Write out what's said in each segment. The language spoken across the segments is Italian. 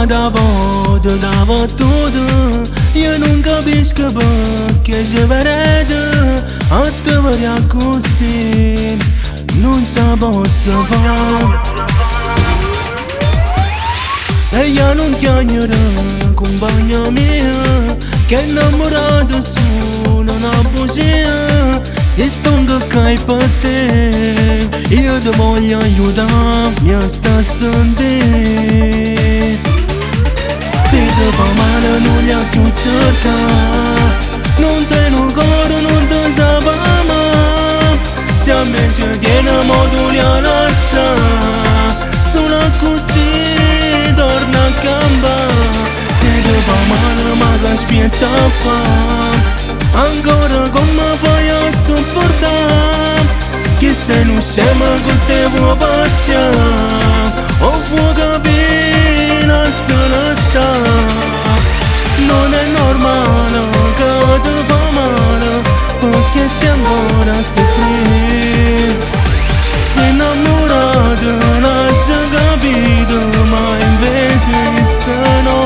cada volta dava tudo. Eu nunca bisca que je verede a te varia così. Non sapevo se va. E io non chiagnerò compagna mia, che innamorata sono una bugia. Se sto che per te, io ti voglio aiutare, mi sta sentendo. Se ti fa male non li ha più cercato, non te ne ancora, non ti sapamo. Se a me ci tiene modo di lasciare, solo così torna a campare. Se ti fa male ma che aspetta fa, ancora come fai a sopportare? Che stai non scema con te vuoi paziare, o vuoi capire se ne sta? Non è normale che ti fa male, perché stai ancora a soffrire. Sei innamorato, non ci capito, ma invece se no.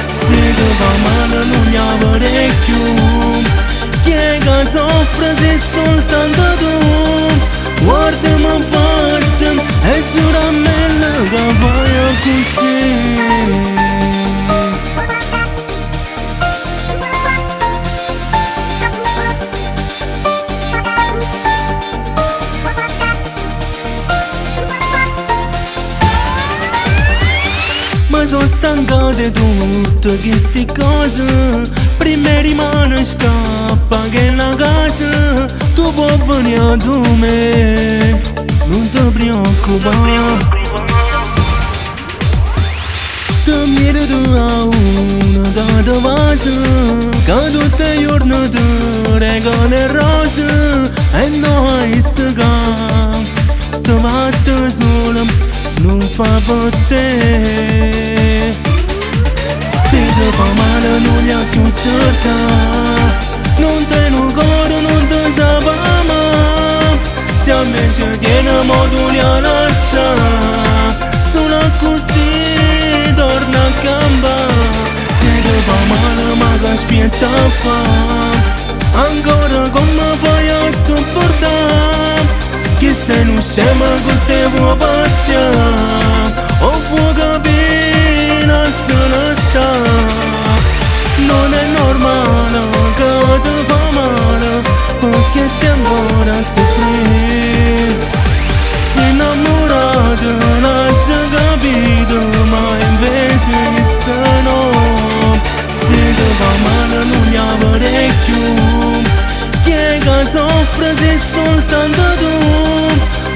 Se ti fa male non gli avrei più, chi è che soffre se soltanto tu? Guardami in faccia e giura a me che vai così. Ma sono stanca di tutte queste cose, prima rimane scappa che è la casa. Tu puoi venire da me, non ti preoccupare. Ti merito a una data base, che tutti i giorni ti regala rose. E noi si ti batte solo, non fa per te. Se ti fa male non li ha più cercato, non te ne ancora, non ti sapamo. Se a me ci tiene modo di lasciare, solo così torna a campare. Se ti fa male ma che aspetta fa, ancora come fai a sopportare? Che stai non scema con te vuoi paziare, o vuoi capire se ne sta? Non è normale che ti fa male, perché stai ancora a soffrire. Sei innamorato, non ci capito, ma invece se no. Se ti fa male non gli avrei più, chi è che soffre se soltanto tu?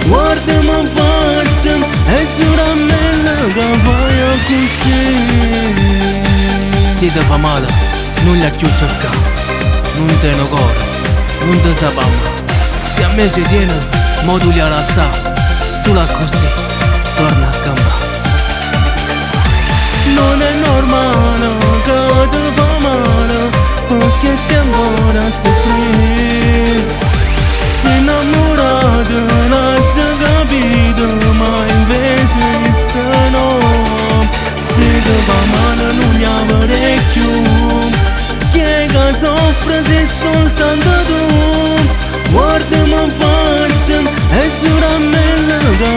Guardami in faccia e giura a me che vai così. Se ti fa male non li ha più cercato, non te ne ancora, non ti sapamo. Se a me ci tiene modo di lasciare, solo così torna a campare. Non è normale che ti fa male, perché stai ancora a soffrire. Sei innamorato, non ci capito, ma invece se no. Se ti fa male non gli avrei più, chi è che soffre se soltanto tu? Guardami in faccia e giura a me che